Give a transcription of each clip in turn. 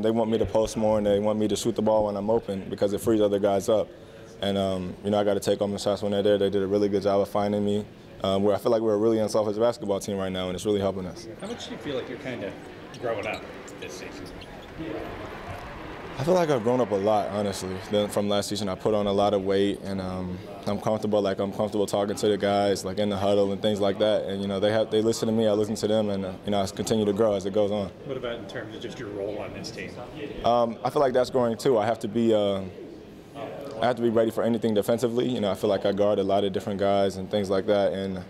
They want me to post more and they want me to shoot the ball when I'm open because it frees other guys up. And, I got to take on the shots when they're there. They did a really good job of finding me, where I feel like we're a really unselfish basketball team right now, and it's really helping us. How much do you feel like you're kind of growing up this season? I feel like I've grown up a lot, honestly. From last season, I put on a lot of weight, and I'm comfortable. Like I'm comfortable talking to the guys, like in the huddle and things like that. And they listen to me, I listen to them, and I continue to grow as it goes on. What about in terms of just your role on this team? I feel like that's growing too. I have to be ready for anything defensively. I feel like I guard a lot of different guys and things like that, and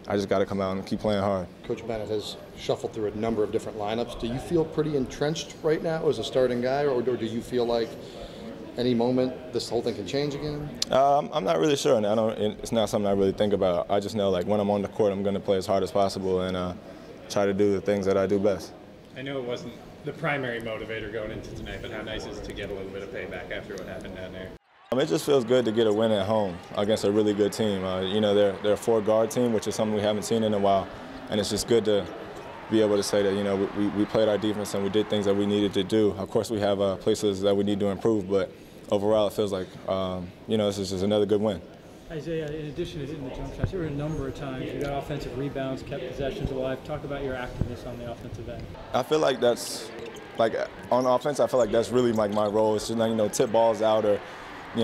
I just got to come out and keep playing hard. Coach Bennett has shuffled through a number of different lineups. Do you feel pretty entrenched right now as a starting guy, or do you feel like any moment this whole thing can change again? I'm not really sure, and it's not something I really think about. I just know, like, when I'm on the court, I'm going to play as hard as possible and try to do the things that I do best. I know it wasn't the primary motivator going into tonight, but how nice is it to get a little bit of payback after what happened down there? It just feels good to get a win at home against a really good team. They're a four-guard team, which is something we haven't seen in a while, and it's just good to be able to say that we played our defense and we did things that we needed to do. Of course, we have places that we need to improve, but overall, it feels like this is just another good win. Isaiah, in addition to hitting the jump shots, there were a number of times you got offensive rebounds, kept possessions alive. Talk about your activeness on the offensive end. I feel like that's on offense. I feel like that's really like my role. It's just tip balls out or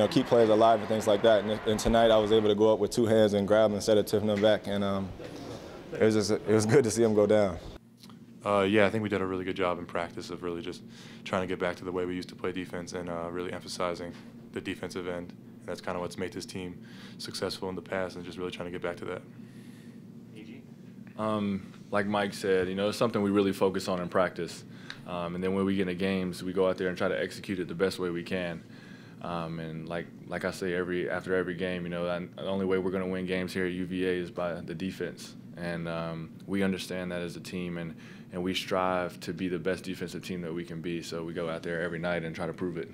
keep players alive and things like that. And tonight I was able to go up with two hands and grab them instead of tipping them back. And it was good to see them go down. Yeah, I think we did a really good job in practice of really just trying to get back to the way we used to play defense and really emphasizing the defensive end. And that's kind of what's made this team successful in the past, and just really trying to get back to that. Like Mike said, it's something we really focus on in practice. And then when we get into games, we go out there and try to execute it the best way we can. And like I say after every game, the only way we're going to win games here at UVA is by the defense. And we understand that as a team, and we strive to be the best defensive team that we can be. So we go out there every night and try to prove it.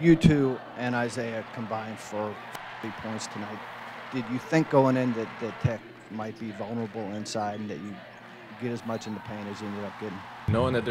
You two and Isaiah combined for 3 points tonight. Did you think going in that Tech might be vulnerable inside and that you get as much in the paint as you ended up getting? Knowing that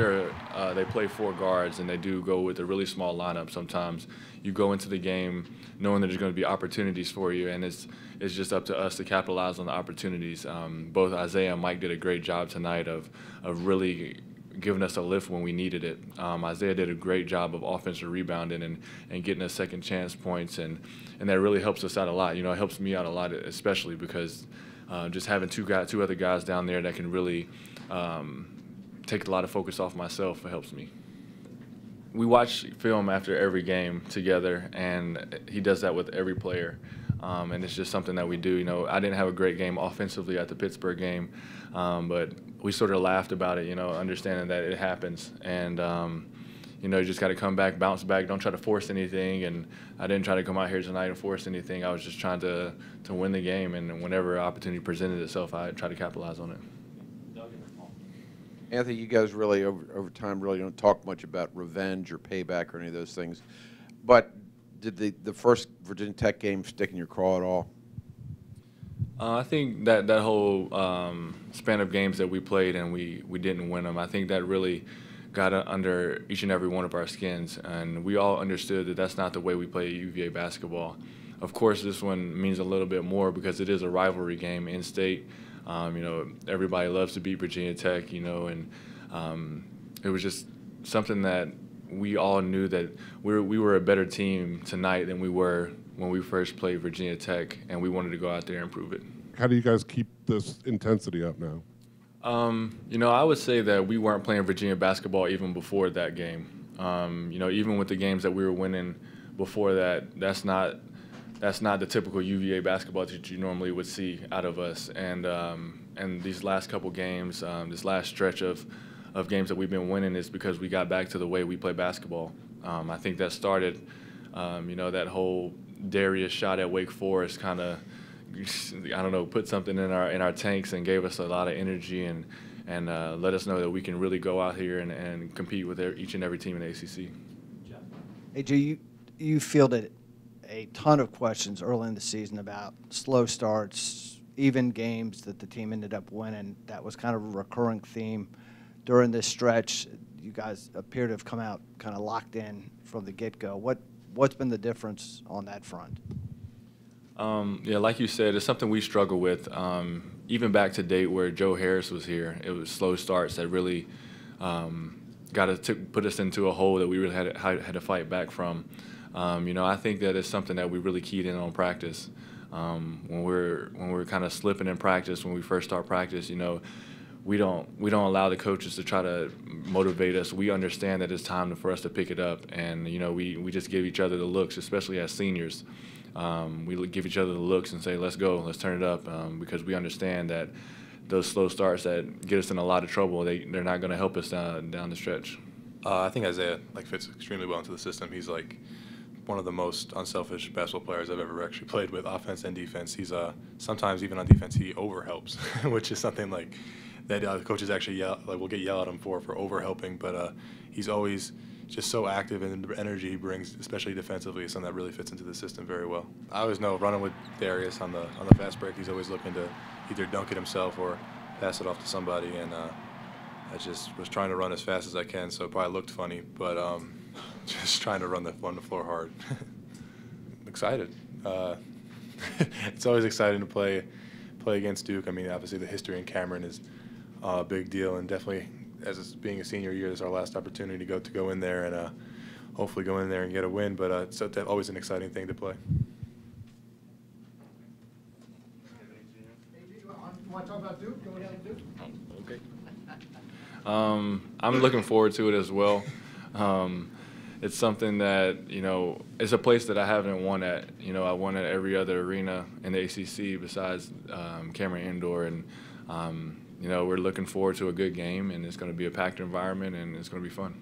they play four guards and they do go with a really small lineup sometimes, you go into the game knowing that there's going to be opportunities for you, and it's just up to us to capitalize on the opportunities. Both Isaiah and Mike did a great job tonight of really giving us a lift when we needed it. Isaiah did a great job of offensive rebounding and getting us second chance points, and that really helps us out a lot. It helps me out a lot, especially because just having two other guys down there that can really take a lot of focus off myself, it helps me. We watch film after every game together, and he does that with every player. And it's just something that we do. I didn't have a great game offensively at the Pittsburgh game, but we sort of laughed about it, understanding that it happens. And, you just got to come back, bounce back, don't try to force anything. And I didn't try to come out here tonight and force anything. I was just trying to win the game, and whenever opportunity presented itself, I tried to capitalize on it. Anthony, you guys really, over time, really don't talk much about revenge or payback or any of those things. But did the first Virginia Tech game stick in your craw at all? I think that whole span of games that we played and we didn't win them, I think that really got under each and every one of our skins. And we all understood that that's not the way we play UVA basketball. Of course, this one means a little bit more because it is a rivalry game in-state. Everybody loves to beat Virginia Tech, and it was just something that we all knew that we were a better team tonight than we were when we first played Virginia Tech, and we wanted to go out there and prove it. How do you guys keep this intensity up now? I would say that we weren't playing Virginia basketball even before that game. Even with the games that we were winning before that, that's not the typical UVA basketball that you normally would see out of us. And these last couple games, this last stretch of games that we've been winning is because we got back to the way we play basketball. I think that started, that whole Darius shot at Wake Forest kind of, put something in our tanks and gave us a lot of energy and let us know that we can really go out here and compete with each and every team in the ACC. AJ, you fielded a ton of questions early in the season about slow starts, even games that the team ended up winning. That was kind of a recurring theme during this stretch, you guys appear to have come out kind of locked in from the get-go. What's been the difference on that front? Yeah, like you said, it's something we struggle with. Even back to date where Joe Harris was here, it was slow starts that really put us into a hole that we really had to fight back from. I think that it's something that we really keyed in on practice. When we're kind of slipping in practice, when we first start practice, we don't allow the coaches to try to motivate us. We understand that it's time for us to pick it up, and we just give each other the looks, especially as seniors. We give each other the looks and say, let's go, let's turn it up, because we understand that those slow starts that get us in a lot of trouble, they're not going to help us down the stretch. I think Isaiah fits extremely well into the system. He's one of the most unselfish basketball players I've ever actually played with, offense and defense. He's sometimes even on defense he overhelps, which is something that coaches actually will get yelled at him for overhelping. But he's always just so active, and the energy he brings, especially defensively, is something that really fits into the system very well. I always know running with Darius on the fast break, he's always looking to either dunk it himself or pass it off to somebody, and I just was trying to run as fast as I can, so it probably looked funny, but just trying to run the floor hard. Excited. It's always exciting to play against Duke. I mean, obviously the history in Cameron is a big deal, and definitely as being a senior year, this is our last opportunity to go in there and hopefully go in there and get a win. But it's always an exciting thing to play. You want to talk about Duke? Going down to Duke? Okay. I'm looking forward to it as well. It's something that, it's a place that I haven't won at. I won at every other arena in the ACC besides Cameron Indoor, and we're looking forward to a good game, and it's going to be a packed environment, and it's going to be fun.